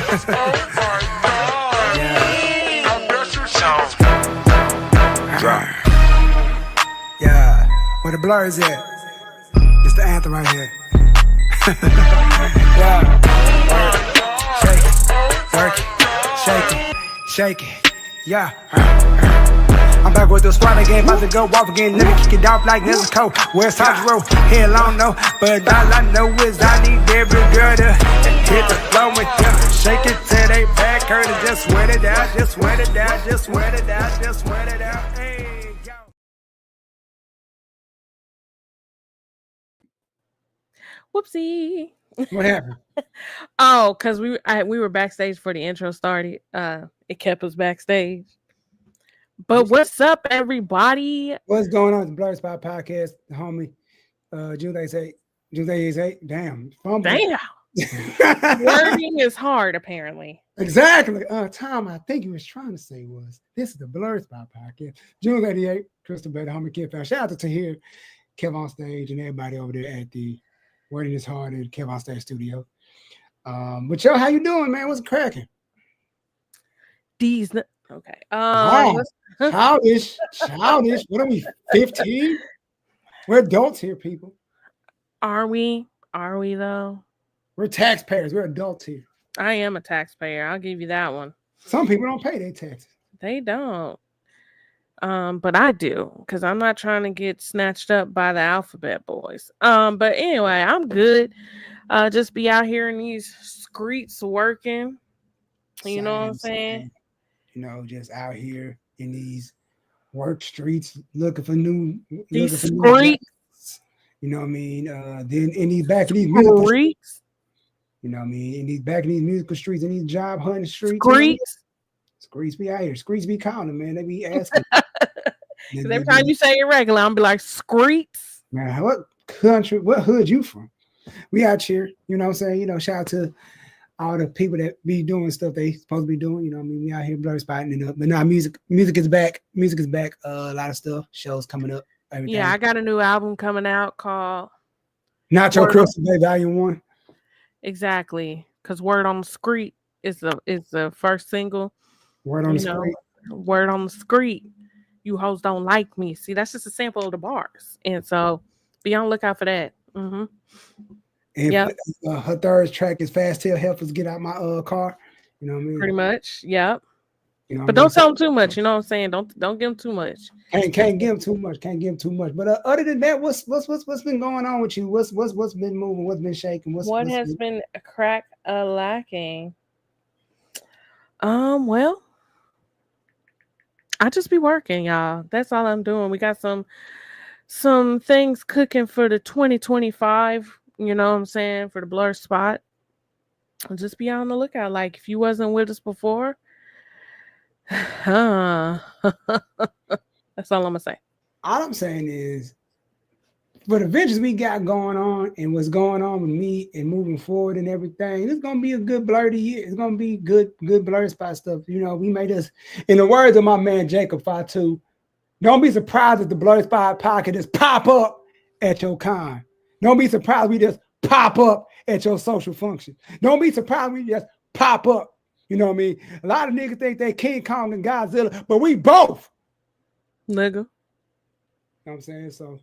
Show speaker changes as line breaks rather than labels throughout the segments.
Yeah, where the blur is at? It's the anthem right here. Yeah, work it, shake it, shake it, yeah. I'm back with the squad again, about to go off again. Let me kick it off like Mexico. West Side Road, hell I don't know, but all I know is I need every girl to hit the floor with you. Shake it till they back hurt and just sweat it out, just sweat it out, just sweat it out, just sweat it out. Hey, yo.
Whoopsie.
What happened?
Oh, because we were backstage for the intro started. It kept us backstage. But what's up, everybody?
What's going on with the BlerdSpot podcast, homie? June 8th. Damn.
Damn. Wording is hard, apparently.
Exactly. Tom, I think he was trying to say was this is the BlerdSpot podcast. June 88th, Crystal Bay, the homie Kid Found. Shout out to Tahir, Kev on stage, and everybody over there at the Wording is Hard at Kev on Stage studio. But yo, how you doing, man? What's cracking?
Okay.
Childish. What are we, 15? We're adults here, people.
Are we though?
We're taxpayers. We're adults here.
I am a taxpayer. I'll give you that one.
Some people don't pay their taxes.
They don't. But I do, because I'm not trying to get snatched up by the alphabet boys. But anyway, I'm good. Just be out here in these streets working. You know what I'm saying?
You know, just out here in these work streets looking for new
streets.
You know what I mean? Then in these back of these
streets.
You know what I mean? In these back of these musical streets, in these job hunting streets. Streets be out here. Streets be calling, man. They be asking.
Every time you say it regular, I'm be like, streets.
Man, what country, what hood you from? We out here, you know what I'm saying? You know, shout out to all the people that be doing stuff they supposed to be doing. You know what I mean? We out here BlerdSpotting it up. But now music is back. Music is back. A lot of stuff. Shows coming up. Everything.
Yeah, I got a new album coming out called
Nacho Crystal Bay Volume 1.
Exactly. Because Word on the Street is the first single.
Word on the Street.
Word on the Street. You hoes don't like me. See, that's just a sample of the bars. And so be on the lookout for that. Mm-hmm.
And her third track is Fast Tell Helpers Get Out My Car. You know what I mean?
Pretty much. Yep.
You know
but don't tell them too much. You know what I'm saying? Don't give them too much.
Can't give them too much. Can't give them too much. But other than that, what's been going on with you? What's been moving? What's been shaking?
What has been crack lacking? Well, I just be working, y'all. That's all I'm doing. We got some things cooking for the 2025. You know what I'm saying? For the BlerdSpot. Just be on the lookout. Like if you wasn't with us before. That's all I'm gonna say.
All I'm saying is, for the ventures we got going on and what's going on with me and moving forward and everything, it's gonna be a good blurry year. It's gonna be good BlerdSpot stuff. You know, we made us, in the words of my man Jacob Fatu, don't be surprised if the BlerdSpot pocket just pop up at your con. Don't be surprised we just pop up at your social function. Don't be surprised we just pop up. You know what I mean? A lot of niggas think they King Kong and Godzilla, but we both.
Nigga.
You know what I'm saying? So,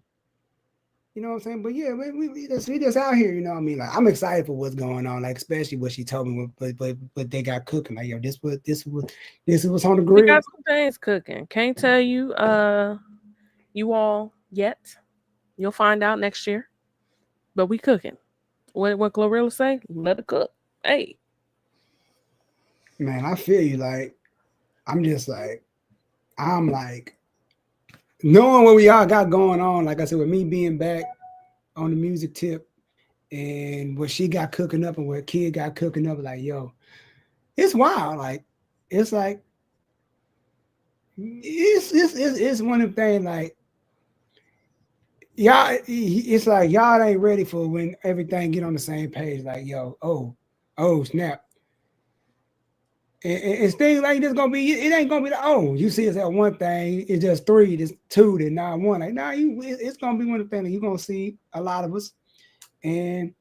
you know what I'm saying? But yeah, we just out here, you know what I mean? Like, I'm excited for what's going on, like, especially what she told me what they got cooking. Like, yo, this is what's on the grill.
We got some things cooking. Can't tell you you all yet. You'll find out next year. But we cooking. What Glorilla say? Let it cook. Hey.
Man, I feel you. Like, I'm like, knowing what we all got going on, like I said, with me being back on the music tip and what she got cooking up and what Kid got cooking up, like, yo, it's wild. Like, it's like, it's one of the things, like, y'all, it's like y'all ain't ready for when everything get on the same page. Like, yo, oh, snap. And things like this gonna be, it ain't gonna be you see us at one thing, it's just three, it's two, then now one. Like, now it's gonna be one of the things you're gonna see a lot of us. And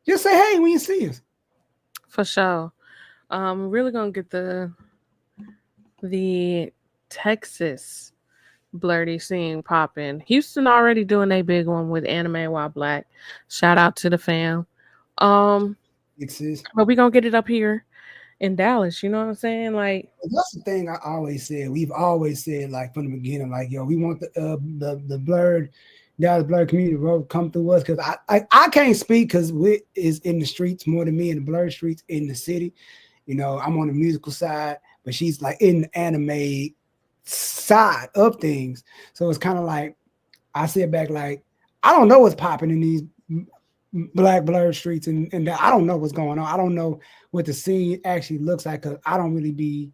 just say hey when you see us.
For sure. Really gonna get the Texas blurry scene popping. Houston already doing a big one with Anime While Black. Shout out to the fam. Um,
It's
but we gonna get it up here in Dallas. You know what I'm saying? Like,
that's the thing I always said. We've always said like from the beginning, like yo, we want the blurred Dallas blurred community road come through us because I can't speak because Wit is in the streets more than me in the blurred streets in the city. You know, I'm on the musical side, but she's like in the anime side of things. So it's kind of like I sit back like I don't know what's popping in these black blurred streets and I don't know what's going on. I don't know what the scene actually looks like because I don't really be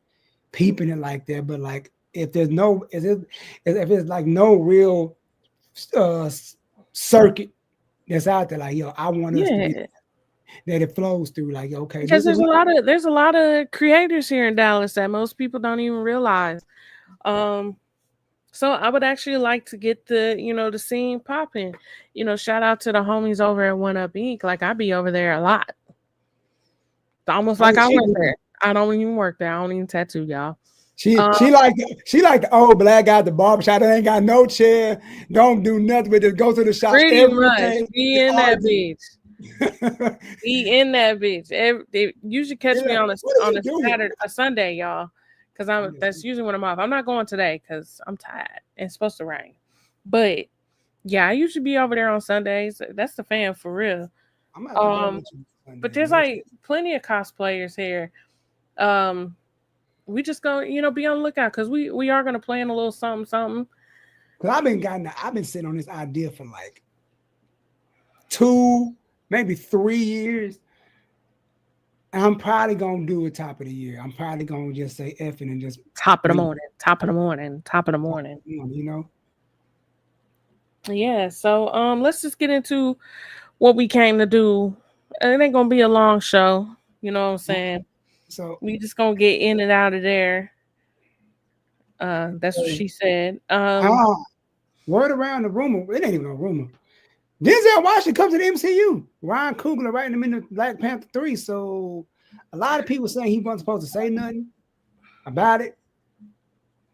peeping it like that. But like if there's no if it's like no real uh circuit that's out there, like yo, I want us to be
yeah,
that it flows through. Like okay,
because
this is
there's a lot of creators here in Dallas that most people don't even realize. Um, so I would actually like to get the scene popping. Shout out to the homies over at One Up Inc. Like I be over there a lot. It's almost
I
like
mean,
I work there. I don't even work there. I don't even tattoo y'all.
she
Um,
she like the old black guy at the barbershop that ain't got no chair, don't do nothing but just go to the shop
Pretty
every
much
day
be
and
in that
argue.
bitch. Be in that bitch. You should catch me
Yeah,
on a
what is
on
he
a
doing?
Saturday, a Sunday, y'all. Cause that's usually when I'm off. I'm not going today because I'm tired. It's supposed to rain. But yeah, I usually be over there on Sundays. That's the fan for real.
I'm gonna have to go
Um,
with you
but
Sunday.
there's like plenty of cosplayers here. Um, we just gonna be on the lookout because we are gonna plan a little something something.
Because I've been sitting on this idea for like 2, maybe 3 years. And I'm probably gonna do it top of the year. I'm probably gonna just say effing and just
Top of the
bring
morning. Top of the morning. Top of the morning.
it on, you know.
Yeah. So let's just get into what we came to do. It ain't gonna be a long show. You know what I'm saying?
So
We just gonna get in and out of there. That's what she said.
uh, word around the rumor, it ain't even a rumor. Denzel Washington comes to the MCU. Ryan Coogler writing him in the Black Panther 3. So a lot of people saying he wasn't supposed to say nothing about it.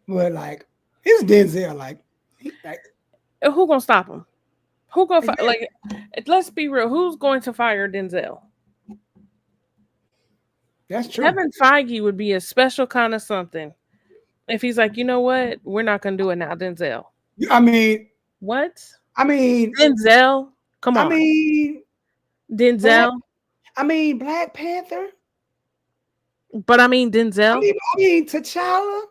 But like it's Denzel, like
Who gonna stop him? Who gonna
exactly.
Let's be real. Who's going to fire Denzel?
That's true.
Kevin Feige would be a special kind of something if he's like, you know what, we're not gonna do it now, Denzel.
I mean,
What?
I mean,
Denzel? Come
I
on,
mean, Black.
Denzel.
I mean, Black Panther.
But I mean Denzel.
I mean, T'Challa.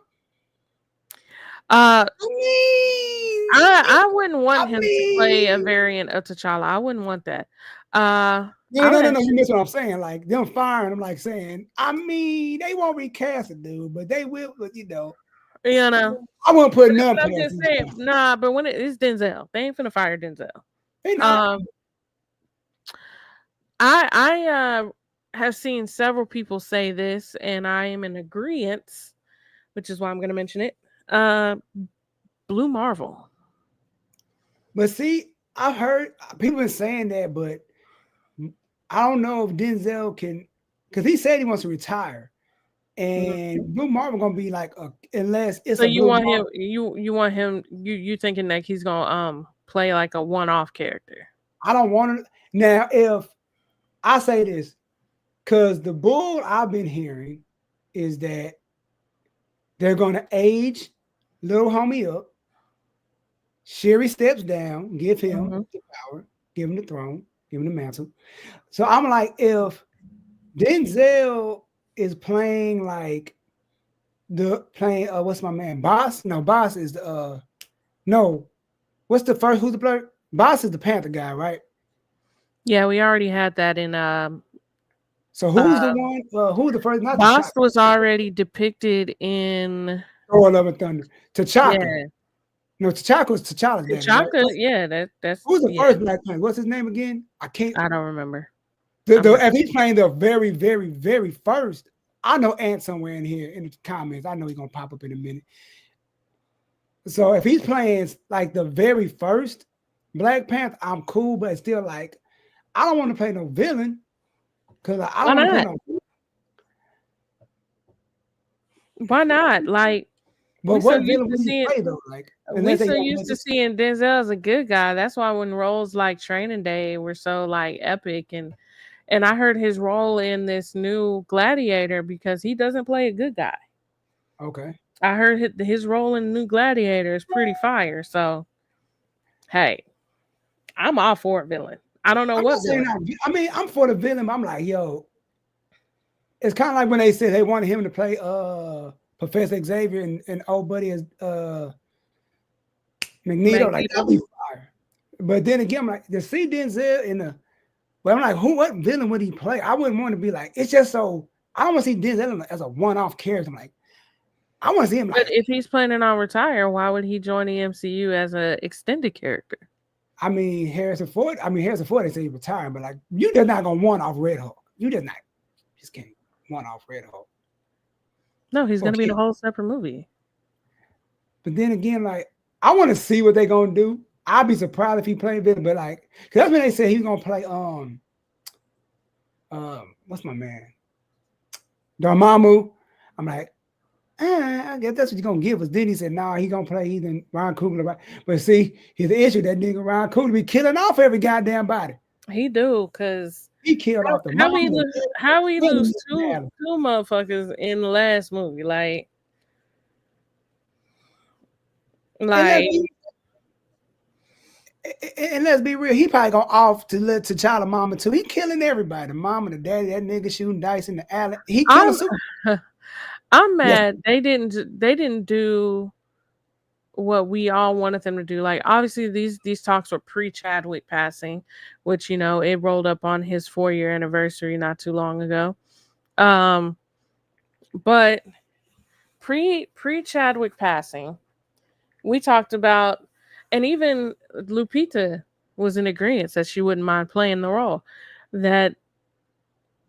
Uh,
I mean,
I wouldn't want
I
him to play a
mean,
variant of T'Challa. I wouldn't want that. I would
no. You
actually,
miss what I'm saying. Like them firing. I'm like saying. I mean, they won't recast it, dude, but they will. But you know,
you know.
I won't put none
But I'm
past
just
these
saying,
guys.
nah. But when it's Denzel, they ain't finna fire Denzel.
They not.
Um, I have seen several people say this, and I am in agreement, which is why I'm going to mention it. Blue Marvel.
But see, I've heard people been saying that, but I don't know if Denzel can, because he said he wants to retire,
Mhm.
and Blue Marvel gonna be like a unless it's
So
a
you
Blue
want him?
Marvel.
You want him? You thinking that he's gonna play like a one-off character?
I don't want to. Now, if I say this, because the bull I've been hearing is that they're gonna age little homie up. Sherry steps down, give him
Mm-hmm.
the power, give him the throne, give him the mantle. So I'm like, if Denzel is playing like the playing what's my man? Boss? No, Boss is the no. What's the first who's the player? Boss is the Panther guy, right?
Yeah, we already had that in
So who's the
uh
one? Who's the first? Not
Boss
T'Chaka.
was already depicted in
Thor Love and Thunder. T'Chaka.
yeah.
No, T'Chaka was T'Challa's daddy, right?
T'Chaka, yeah, that's
Who's the
yeah.
first Black Panther? What's his name again? I can't.
I don't remember.
If he's playing the very, very, very first, I know Ant somewhere in here in the comments. I know he's gonna pop up in a minute. So if he's playing like the very first Black Panther, I'm cool, but it's still like I don't want to play no villain because I
Why
don't want to play
not?
no.
Why not? Like
But
we so
what
used
villain
to
would he
seeing
play though? Like,
we
unless they
so
got
used to seeing Denzel as a good guy. That's why when roles like Training Day were so like epic, and I heard his role in this new Gladiator because he doesn't play a good guy.
okay.
I heard his role in the new Gladiator is pretty fire. So hey, I'm all for a villain. I don't know
I'm
what
not saying
villain.
I mean, I'm for the villain. But I'm like, yo, it's kind of like when they said they wanted him to play Professor Xavier and old buddy as Magneto. Like that'd
Magneto.
be fire. But then again, I'm like to see Denzel in the. But I'm like, what villain would he play? I wouldn't want to be like. It's just so I don't want to see Denzel as a one-off character. I'm like, I want to see him
But
like.
if he's planning on retire, why would he join the MCU as an extended character?
I mean, Harrison Ford. I mean, Harrison Ford. They say he's retiring, but like, you just not gonna one off Red Hulk. You just not. Just can't one off Red Hulk.
No, he's going to be in a
Okay.
whole separate movie.
But then again, like I want to see what they're gonna do. I'd be surprised if he played villain, but like, cause that's when they said he's gonna play what's my man? Dormammu. I'm like, I guess that's what you're gonna give us. Then he said, nah, he gonna play either Ryan Coogler, right? But see, here's the issue, that nigga Ryan Coogler be killing off every goddamn body.
He do, cause
He killed off the
how
mom.
we how we lose two
And
two motherfuckers in the last movie,
let's
like
be and let's be real, he probably gonna off to let T'Challa mama too. He killing everybody. The mama, the daddy, that nigga shooting dice in the alley. He killing
I'm
super.
I'm
Yes.
mad they didn't do what we all wanted them to do. Like obviously these talks were pre Chadwick passing, which it rolled up on his 4-year anniversary not too long ago. But pre Chadwick passing, we talked about, and even Lupita was in agreement that she wouldn't mind playing the role. That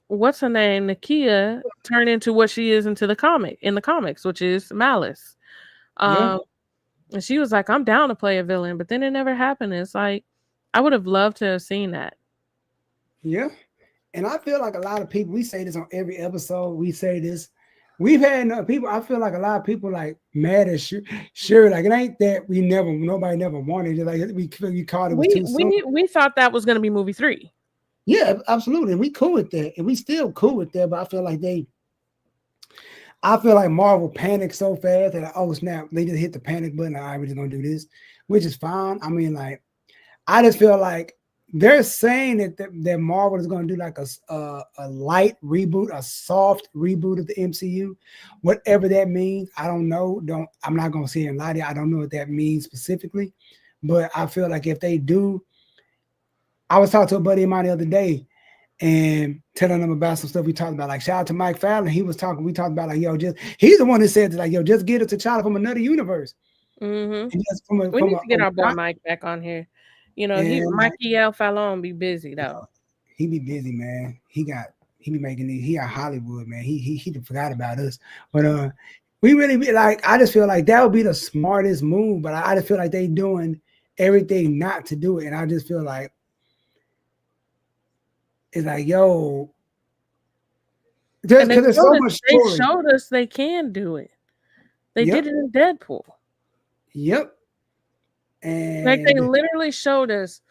what's her name, Nakia, turned into what she is in the comics, which is Malice.
Yeah.
Um, and she was like, "I'm down to play a villain," but then it never happened. It's like I would have loved to have seen that.
Yeah. And I feel like a lot of people, we say this on every episode, we say this. We've had people, I feel like a lot of people like mad at sure, like it ain't that nobody never wanted it. Like we called it was
We
too soon.
we we thought that was going to be movie 3.
Yeah, absolutely. And we cool with that. And we still cool with that. But I feel like Marvel panicked so fast that oh snap, they just hit the panic button. All right, we're just gonna do this, which is fine. I mean, like, I just feel like they're saying that Marvel is going to do like a light reboot, a soft reboot of the MCU, whatever that means. I don't know. I'm not going to say and lie to you. I don't know what that means specifically, but I feel like if they do, I was talking to a buddy of mine the other day and telling them about some stuff we talked about. Like shout out to Mike Fallon. We talked about like he's the one that said like just get it to T'Challa from another universe.
Mm-hmm.
And just
We need to get our boy Mike back on here. Mikey L. Fallon be busy though.
He be busy, man. He be making these. He at Hollywood, man. He forgot about us. But we really be like. I just feel like that would be the smartest move. But I just feel like they doing everything not to do it, and I just feel like it's like yo, just because there's so much story.
They showed us they can do it. They did it in Deadpool.
Yep. And
like they literally showed us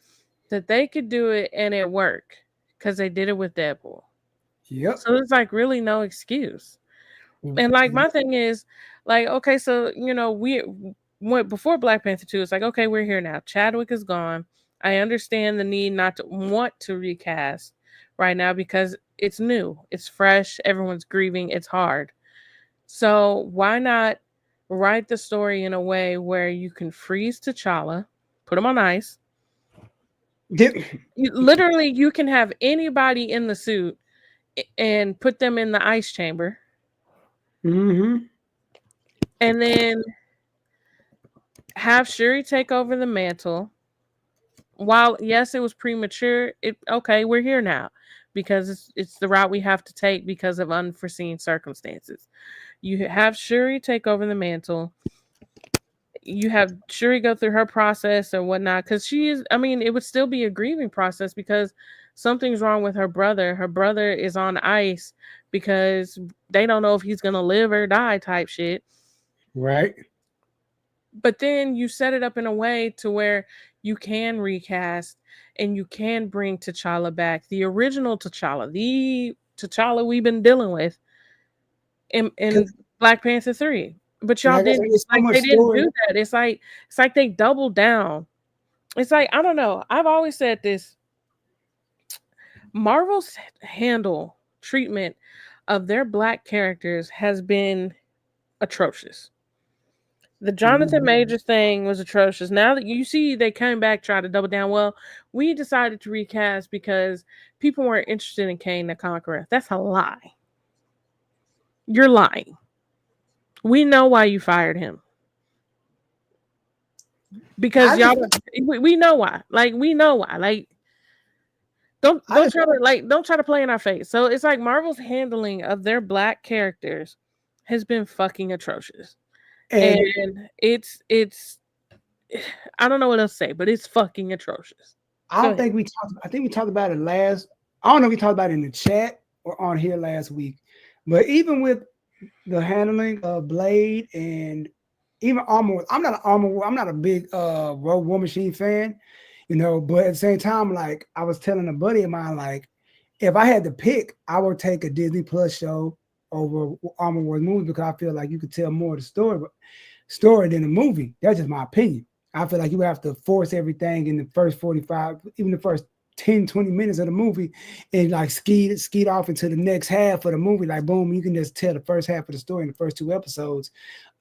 that they could do it and it worked because they did it with Deadpool.
Yep.
So it's like really no excuse. And like my thing is like, okay, so we went before Black Panther 2, it's like, okay, we're here now. Chadwick is gone. I understand the need not to want to recast right now because it's new, it's fresh, everyone's grieving, it's hard. So why not write the story in a way where you can freeze T'Challa, put him on ice. Literally, you can have anybody in the suit and put them in the ice chamber.
Mm-hmm.
And then have Shuri take over the mantle. While yes, it was premature, okay, we're here now because it's the route we have to take because of unforeseen circumstances. You have Shuri take over the mantle. You have Shuri go through her process or whatnot because she is. I mean, it would still be a grieving process because something's wrong with her brother. Her brother is on ice because they don't know if he's gonna live or die type shit.
Right.
But then you set it up in a way to where you can recast and you can bring T'Challa back, the original T'Challa, the T'Challa we've been dealing with in Black Panther 3. But y'all
Like I said,
didn't,
it's so
like,
much
they didn't
story.
do that. It's like they doubled down. It's like, I don't know. I've always said this. Marvel's handle treatment of their black characters has been atrocious. The Jonathan
Mhm.
Majors thing was atrocious. Now that you see they came back, try to double down. Well, we decided to recast because people weren't interested in Kane the Conqueror. That's a lie. You're lying. We know why you fired him. Because
I
y'all,
just,
we know why. Like, we know why. Like, don't
I
don't
just,
try to like don't try to play in our face. So it's like Marvel's handling of their black characters has been fucking atrocious.
and
And it's I don't know what else to say, but it's fucking atrocious.
I
Go
don't
ahead.
think we talked. I think we talked about it last. I don't know if we talked about it in the chat or on here last week. But even with the handling of Blade and even Armor, I'm not an Armor. I'm not a big Rogue War Machine fan, But at the same time, like I was telling a buddy of mine, like if I had to pick, I would take a Disney Plus show over Armor Wars movie because I feel like you could tell more of the story than a movie. That's just my opinion. I feel like you have to force everything in the first 45, even the first 10, 20 minutes of the movie and like skeet off into the next half of the movie. Like, boom, you can just tell the first half of the story in the first 2 episodes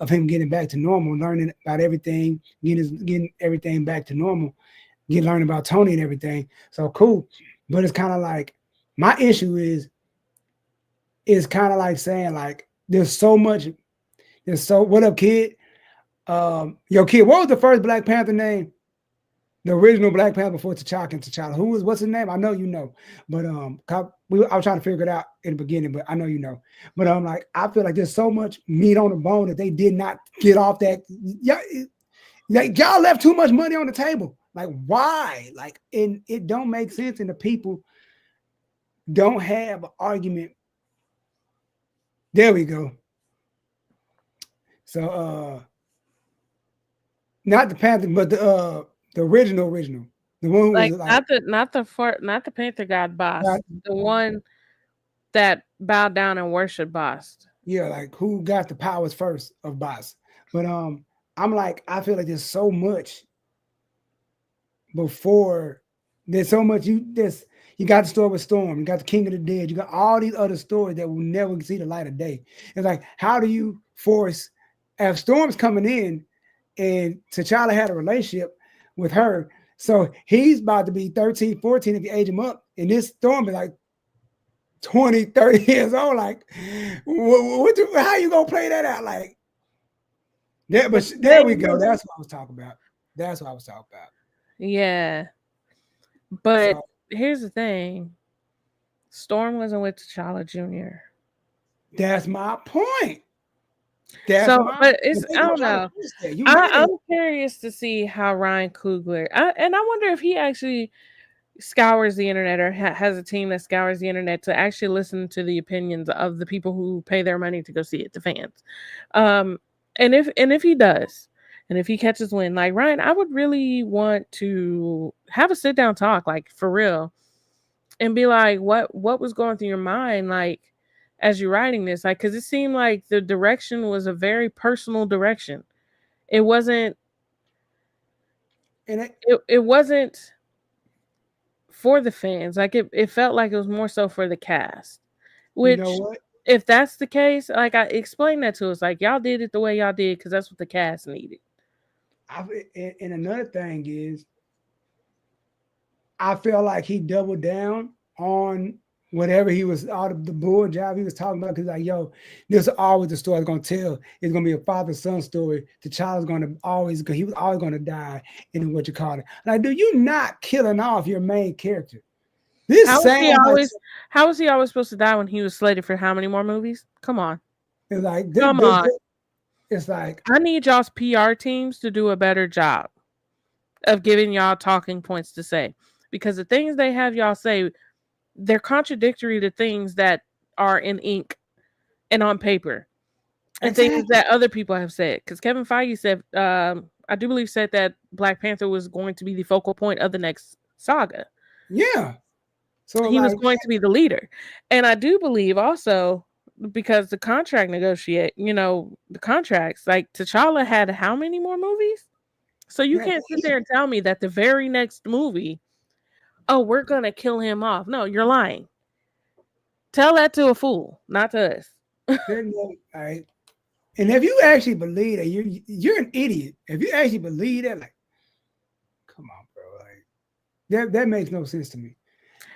of him getting back to normal, learning about everything, getting everything back to normal, learning about Tony and everything. So cool. But it's kind of like my issue is kind of like saying like what up, kid? Yo, kid, what was the first Black Panther name? The original Black Panther before T'Challa and T'Challa. What's his name? I know you know, but I was trying to figure it out in the beginning, but I know you know. But like I feel like there's so much meat on the bone that they did not get off that. Yeah, like y'all left too much money on the table. Like why? Like, and it don't make sense, and the people don't have an argument. There we go. So not the Panther, but the original, the one who was
Like,
like
not the Panther God
got,
boss, the one that bowed down and worshiped boss.
yeah, like who got the powers first of boss. But I'm like, I feel like there's so much before there's so much you got the story with Storm, you got the King of the Dead, you got all these other stories that will never see the light of day. It's like, how do you force if Storm's coming in and T'Challa had a relationship with her, so he's about to be 13, 14 if you age him up, and this Storm is like 20, 30 years old. Like, how you gonna play that out? Like, yeah, but there we go. That's what I was talking about. That's what I was talking about.
Yeah. But
So
here's the thing. Storm wasn't with T'Challa Jr.
that's my point. That's
So,
my
but it's, I
they're
don't
trying to
know.
push that. You made
I'm
it.
curious to see how Ryan Coogler, and I wonder if he actually scours the internet or has a team that scours the internet to actually listen to the opinions of the people who pay their money to go see it, the fans. Um, and if he does, and if he catches wind, like Ryan, I would really want to have a sit down talk, like for real, and be like, what was going through your mind, like as you're writing this, like because it seemed like the direction was a very personal direction. It wasn't.
And
It wasn't for the fans. Like it felt like it was more so for the cast.
you know
Which,
what?
if that's the case, like I explained that to us, like y'all did it the way y'all did because that's what the cast needed.
I, and another thing is, I feel like he doubled down on whatever he was out of the bull job he was talking about. Because like, yo, this is always the story I was gonna tell. It's gonna be a father-son story. The child's gonna he was always gonna die in what you call it. Like, do you not killing off your main character? This
How was he
sounds like
always? How was he always supposed to die when he was slated for how many more movies? Come on,
it's like
come on.
it's like
I need y'all's PR teams to do a better job of giving y'all talking points to say, because the things they have y'all say they're contradictory to things that are in ink and on paper and things
Exactly.
that other people have said. Because Kevin Feige said, I do believe said that Black Panther was going to be the focal point of the next saga.
Yeah. So
He was
like,
going to be the leader, and I do believe also because the contract negotiate, the contracts like T'Challa had how many more movies? So you
man,
can't sit there and tell me that the very next movie, oh, we're gonna kill him off. No, you're lying. Tell that to a fool, not to us.
there's no, all right. And if you actually believe that, you're an idiot. If you actually believe that, like, come on, bro, like that makes no sense to me.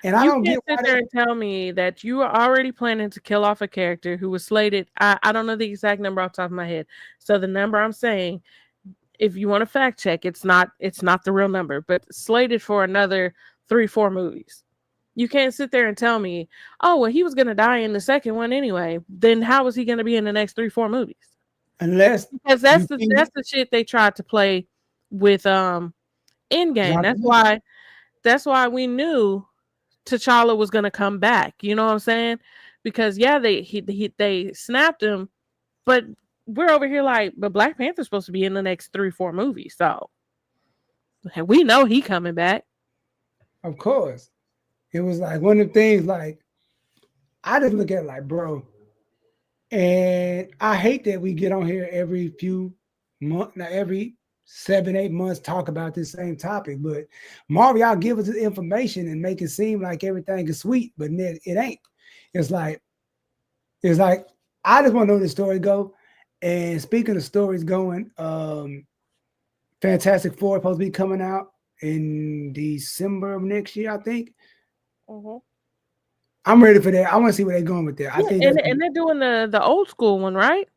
And I
You
don't get
can't sit
why
there
they.
and tell me that you are already planning to kill off a character who was slated. I don't know the exact number off the top of my head. So the number I'm saying, if you want to fact check, it's not the real number, but slated for another 3-4 movies. You can't sit there and tell me, oh well, he was gonna die in the second one anyway. Then how was he gonna be in the next 3-4 movies?
Unless
Because
you
that's the
think
that's the shit they tried to play with Endgame.
John,
That's why we knew T'Challa was gonna come back. You know what I'm saying? Because yeah, they snapped him, but we're over here like, but Black Panther's supposed to be in the next 3-4 movies, so we know he coming back.
of course, it was like one of the things. Like I just look at it like, bro, and I hate that we get on here every few months, now every 7, 8 months, talk about this same topic. But Marvel, y'all give us the information and make it seem like everything is sweet, but it ain't. It's like it's like I just want to know the story go. And speaking of stories going, Fantastic Four is supposed to be coming out in December of next year, I think.
Mm-hmm.
I'm ready for that. I want to see where they're going with that. I
Yeah,
think
and
that's
and they're doing the old school one, right?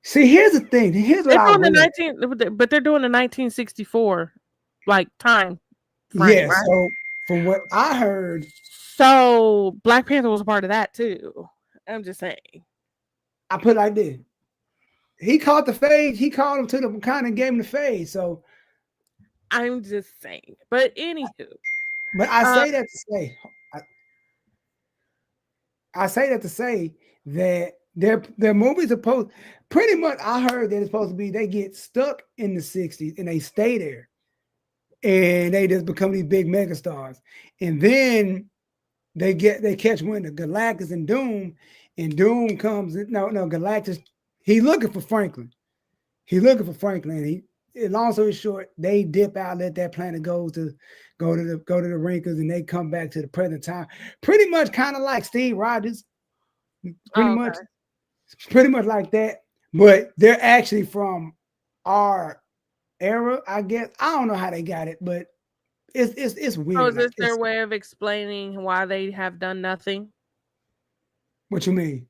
see. Here's the thing. Here's what
They're
I
doing the
read.
19, but they're doing the 1964 like time frame,
Yeah.
right?
So from what I heard,
So Black Panther was a part of that too. I'm just saying.
I put it like this: he caught the fade. He called him to the kind of gave him the fade. So,
I'm just saying. But anywho,
but I
uh,
say that to say, I, I say that to say that their movies are supposed. Pretty much, I heard that it's supposed to be they get stuck in the '60s and they stay there and they just become these big megastars, and then they catch wind of Galactus and Doom comes. No, Galactus. He looking for Franklin. He looking for Franklin. Long story short, they dip out, let that planet go to the wrinkles, and they come back to the present time. Pretty much, kind of like Steve Rogers. Pretty
oh,
much,
okay.
pretty much like that. But they're actually from our era, I guess. I don't know how they got it, but it's
So
weird.
is
Like
this their
it's
way of explaining why they have done nothing?
what you mean.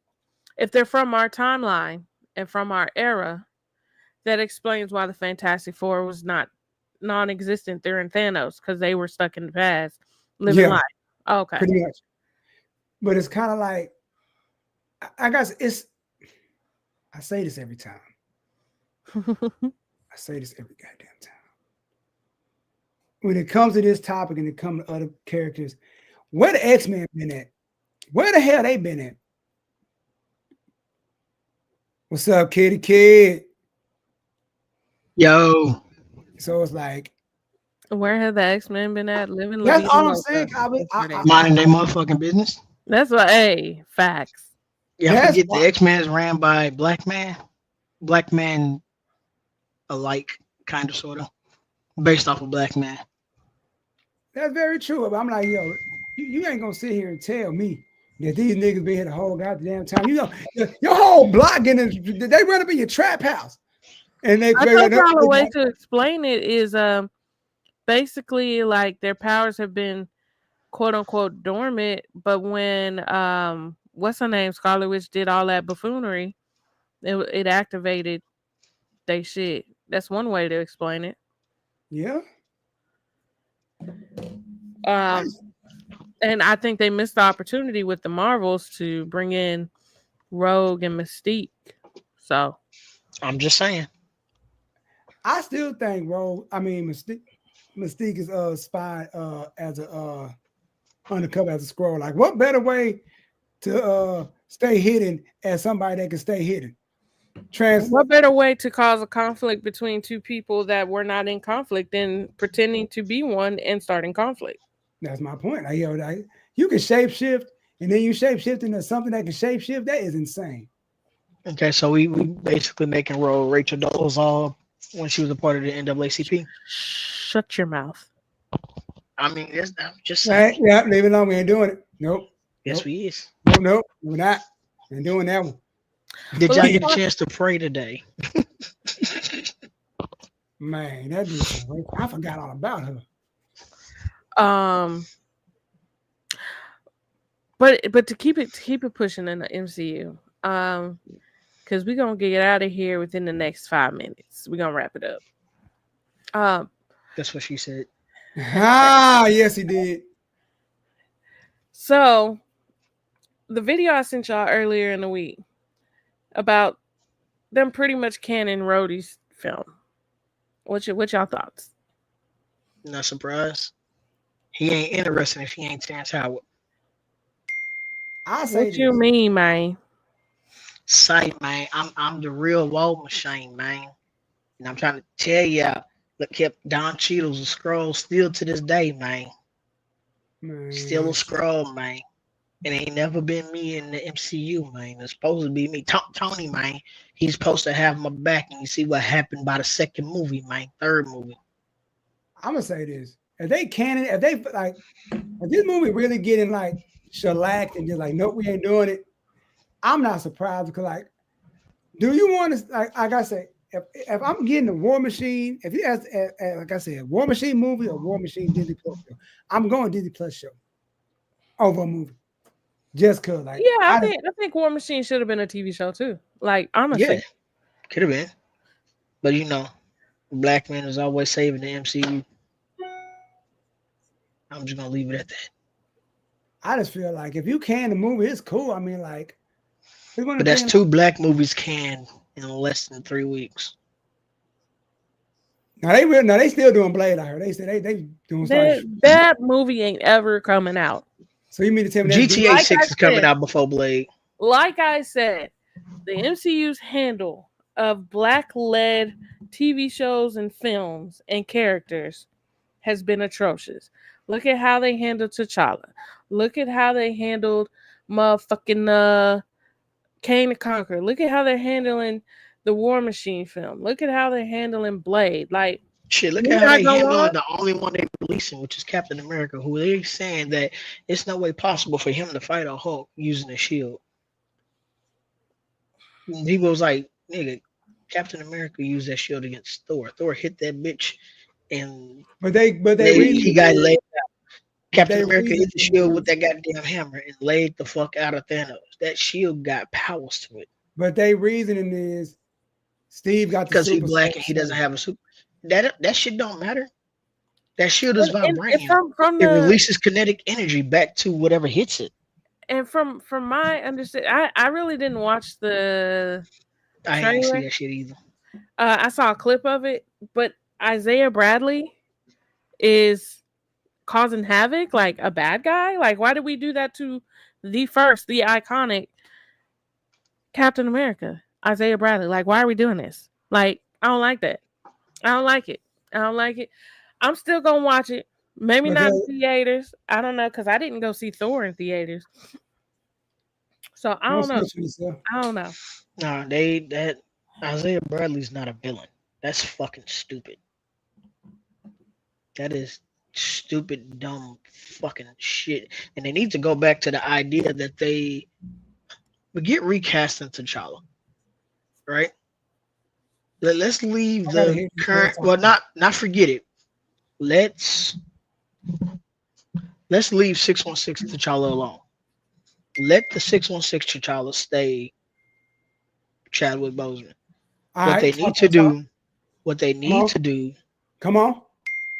If they're from our timeline and from our era, that explains why the Fantastic Four was not non-existent during Thanos because they were stuck in the past, living
Yeah,
life. Okay.
pretty much. But it's kind of like I guess it's. I say this every time. I say this every goddamn time. When it comes to this topic and it comes to other characters, where the X-Men been at? Where the hell they been at? What's up, kitty kid?
Yo,
So it's like
Where have the X-Men been at? Living La
that's
Vida
all I'm saying.
Loca. That's where they been.
minding their motherfucking business.
That's what. Hey, facts.
Yeah, I
that's
forget
why
the X Men is ran by black man alike, kind of, sort of, based off of black man.
that's very true. But I'm like, yo, you ain't gonna sit here and tell me that these niggas been here the whole goddamn time. You know, your whole block getting they run up in your trap house and they
I
figure
told
out
y'all a way to explain it is basically like their powers have been quote unquote dormant, but when what's her name, Scarlet Witch did all that buffoonery, it activated they shit. That's one way to explain it.
yeah. I
Um and I think they missed the opportunity with the Marvels to bring in Rogue and Mystique. So
I'm just saying.
I still think Mystique is spy as a undercover as a scroll. Like, what better way to stay hidden as somebody that can stay hidden?
What better way to cause a conflict between two people that were not in conflict than pretending to be one and starting conflict?
That's my point. Like, you can shapeshift, and then you shapeshift into something that can shapeshift. That is insane.
Okay, so we basically making roll Rachel Dolezal when she was a part of the NAACP.
Shut your mouth.
I mean, I'm just
Right?
saying.
Yeah, leave it alone. We ain't doing it. Nope.
Yes,
Nope.
we is.
Nope. We're not. Ain't doing that one.
Did y'all get a chance to pray today?
Man, that dude, I forgot all about her.
But to keep it pushing in the MCU, because we're gonna get out of here within the next 5 minutes. We're gonna wrap it up.
That's what she said.
Yes, he did.
So the video I sent y'all earlier in the week about them pretty much canning Rhodey's film. What y'all thoughts?
Not surprised. He ain't interested if he ain't Terrence Howard.
I say
what you mean, man?
Sight, man. I'm the real war machine, man. And I'm trying to tell y'all, look, kept Don Cheadle's a scroll still to this day, man. Still a scroll, man. It ain't never been me in the MCU, man. It's supposed to be me. Tony, man. He's supposed to have my back, and you see what happened by the second movie, man. Third movie.
I'm gonna say this: if this movie really getting like shellacked and just like, nope, we ain't doing it. I'm not surprised because, like, do you want to, like I say, if I'm getting a War Machine, if you ask, like I said, War Machine movie or War Machine Disney Plus show, I'm going Disney Plus show over a movie. Just cause, like,
yeah, I think War Machine should have been a TV show too. Like, honestly,
yeah, could have been, but you know, black man is always saving the MCU. I'm just gonna leave it at that.
I just feel like if you can the movie, it's cool. I mean, like,
but that's two black movies canned in less than 3 weeks.
Now they still doing Blade. I heard they said they doing
that movie ain't ever coming out.
So you mean to tell me
GTA 6 is coming out before Blade?
Like I said, the MCU's handle of black-led TV shows and films and characters has been atrocious. Look at how they handled T'Challa. Look at how they handled motherfucking Kane the Conqueror. Look at how they're handling the War Machine film. Look at how they're handling Blade. Like,
shit, look at how they handling the only one they're releasing, which is Captain America, who they're saying that it's no way possible for him to fight a Hulk using a shield. People was like, nigga, Captain America used that shield against Thor. Thor hit that bitch, and he got laid out. Captain America hit the shield with that goddamn hammer and laid the fuck out of Thanos. That shield got powers to it.
But their reasoning is Steve got
because he's black and he doesn't have a super. That shit don't matter. That shield is vibranium. It releases kinetic energy back to whatever hits it.
And from my understanding, I really didn't watch the
I
trailer.
didn't see that shit either.
I saw a clip of it, but Isaiah Bradley is causing havoc, like a bad guy. Like, why did we do that to the iconic Captain America, Isaiah Bradley? Like, why are we doing this? Like, I don't like that. I don't like it. I'm still gonna watch it. Maybe not in theaters. I don't know, because I didn't go see Thor in theaters. So I don't know.
No, that Isaiah Bradley's not a villain. That's fucking stupid. That is stupid, dumb fucking shit. And they need to go back to the idea that they get recasting T'Challa. Right? Let's leave the current. Well, not forget it. Let's leave 616 T'Challa alone. Let the 616 T'Challa stay Chadwick Boseman. What they need to do
come on,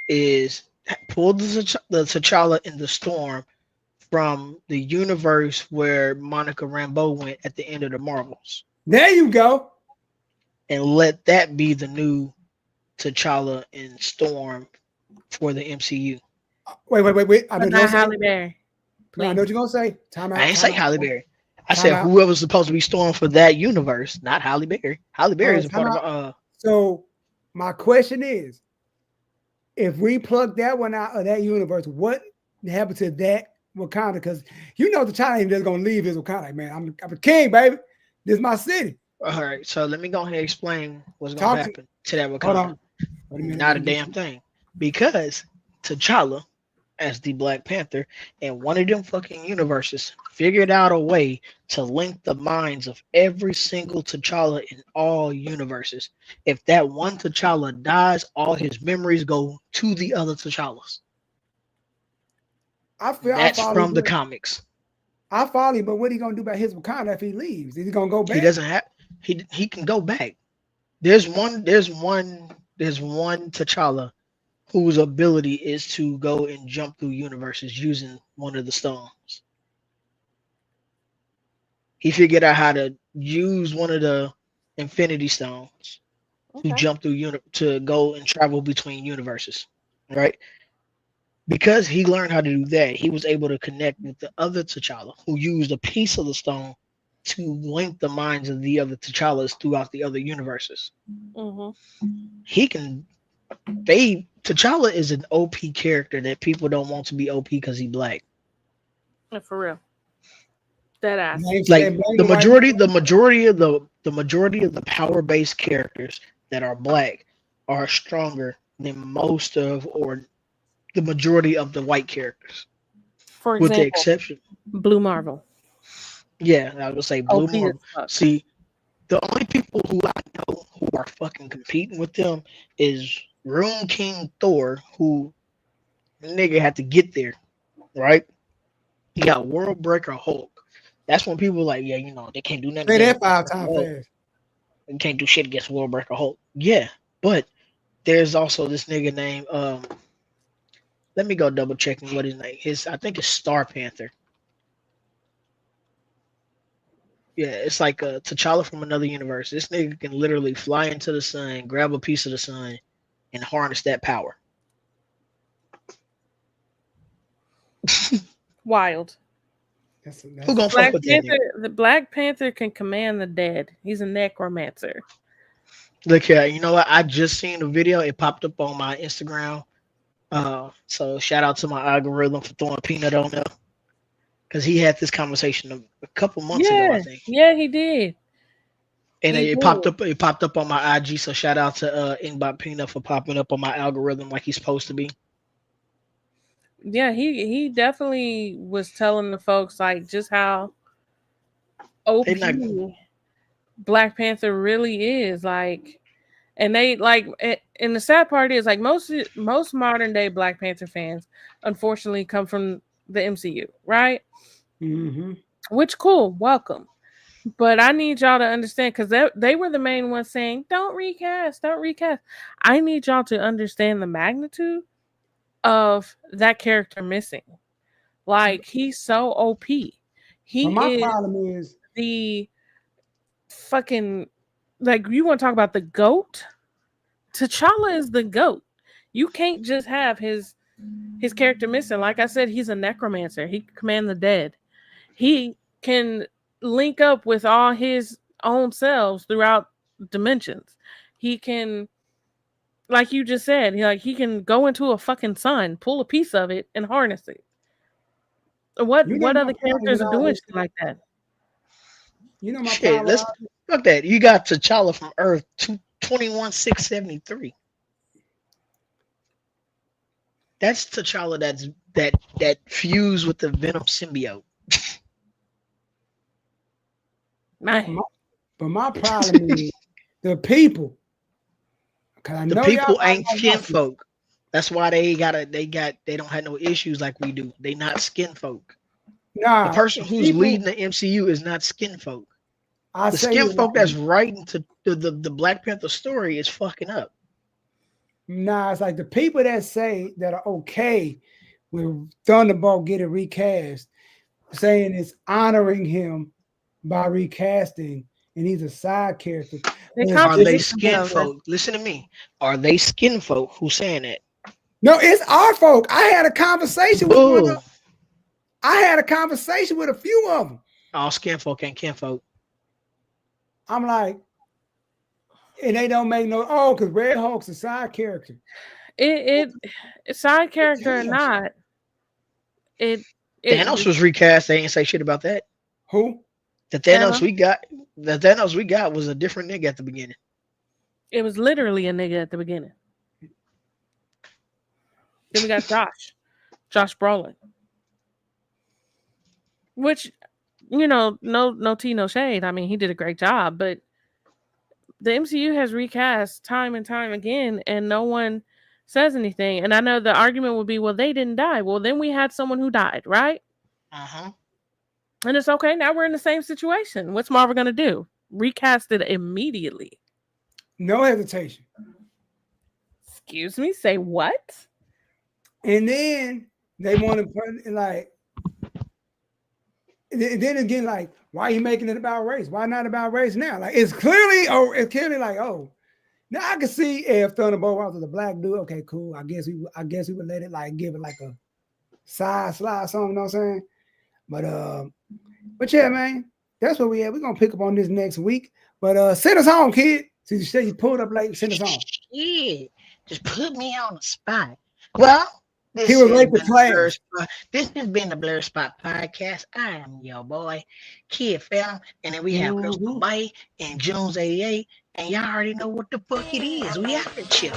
is pull the T'Challa in the Storm from the universe where Monica Rambeau went at the end of the Marvels.
There you go.
And let that be the new T'Challa in Storm for the MCU.
Wait.
Not Halle Berry.
No, I
Please.
know what you're gonna say. Time
I
out.
ain't
Time
say
out.
Halle Berry. I
Time
said
out.
whoever's supposed to be storming for that universe, not Halle Berry. Halle Berry is a
Time
part
out.
of
So my question is, if we plug that one out of that universe, what happened to that Wakanda? Because you know the China ain't just gonna leave his Wakanda. Like, man, I'm a king, baby. This is my city.
All right, so let me go ahead and explain what's gonna
Talk to.
happen to that
Hold
Wakanda.
on. Wait a minute.
Not
Let
a
me get
damn thing. Because T'Challa, as the Black Panther, in one of them fucking universes, figured out a way to link the minds of every single T'Challa in all universes. If that one T'Challa dies, all his memories go to the other T'Challas.
I
That's
follow
from the
you.
comics.
I follow you, but what are you gonna do about his Wakanda if he leaves? Is he gonna go back?
He doesn't have he can go back. There's one T'Challa whose ability is to go and jump through universes using one of the stones. He figured out how to use one of the Infinity Stones to
Okay.
jump through to go and travel between universes, right? Because he learned how to do that, he was able to connect with the other T'Challa who used a piece of the stone to link the minds of the other T'Challas throughout the other universes. He can T'Challa is an OP character that people don't want to be OP because he black.
For real. That ass.
Like the majority of the power based characters that are black are stronger than most of or the majority of the white characters,
For
with the
example,
exception.
Blue Marvel.
Yeah, I would say Blue
OP as
Marvel.
fuck.
See, the only people who I know who are fucking competing with them is Rune King Thor, who nigga had to get there, right? You got World Breaker Hulk. That's when people like, yeah, they can't do nothing
Say that
against
5 times
Hulk.
fast.
They can't do shit against World Breaker Hulk. Yeah, but there's also this nigga named let me go double checking what his name is. I think it's Star Panther. Yeah, it's like a T'Challa from another universe. This nigga can literally fly into the sun, grab a piece of the sun, and harness that power.
Wild.
Who gonna fuck with that nigga?
The Black Panther can command the dead. He's a necromancer.
Look here, you know what? I just seen a video. It popped up on my Instagram. So shout out to my algorithm for throwing Peanut on there. Because he had this conversation a couple months ago, I think.
Yeah, he did.
And it popped up on my IG. So shout out to Ingbot Peanut for popping up on my algorithm like he's supposed to be.
Yeah, he definitely was telling the folks like just how OP Black Panther really is, like, and they like, and the sad part is like most modern day Black Panther fans unfortunately come from the MCU, right?
Mm-hmm.
Which cool, welcome. But I need y'all to understand, because they were the main ones saying, don't recast. I need y'all to understand the magnitude of that character missing. Like, he's so OP.
My problem is
the fucking, like, you want to talk about the GOAT? T'Challa is the GOAT. You can't just have his character missing. Like I said, he's a necromancer. He can command the dead. He can link up with all his own selves throughout dimensions. He can, like you just said, he can go into a fucking sun, pull a piece of it, and harness it. What other characters are doing shit like that?
You know my
shit.
problem.
Look that. You got T'Challa from Earth 21673. That's T'Challa that fused with the Venom symbiote.
Man.
But my problem is the people.
The people ain't skin folk. That's why they don't have no issues like we do. They not skin folk.
Nah,
the person who's leading the MCU is not skin folk. The skin folk that's writing to the Black Panther story is fucking up.
Nah, it's like the people that say that are okay with Thunderbolt getting recast, saying it's honoring him by recasting, and he's a side character.
Are they skin folk? Listen to me. Are they skin folk who's saying that?
No, it's our folk. I had a conversation with one of them. I had a conversation with a few of them.
All skin folk ain't kinfolk.
I'm like, and they don't make no, because Red Hulk's a side character.
It side character or not,
Thanos was recast. They ain't say shit about that.
Who?
The Thanos we got was a different nigga at the beginning.
It was literally a nigga at the beginning. Then we got Josh Brolin, which, no tea, no shade. I mean, he did a great job, but the MCU has recast time and time again, and no one says anything. And I know the argument would be, well, they didn't die. Well, then we had someone who died, right? And it's okay. Now we're in the same situation. What's Marvel going to do? Recast it immediately.
No hesitation.
Excuse me? Say what?
And then they want to put like, and then again, like, why are you making it about race? Why not about race now? Like, it's clearly like, oh, now I can see if Thunderbolt was a black dude. Okay, cool. I guess we would let it like give it like a side slide something, you know what I'm saying? But yeah, man, that's what we had. We're gonna pick up on this next week. But send us home, kid. Since you said you pulled up late, send us home.
Yeah, just put me on the spot. Well,
he was late for class.
This has been the BlerdSpot podcast. I am your boy, Kid Fam, and then we have Crystal Bay and Jones 88, and y'all already know what the fuck it is. We out here chill.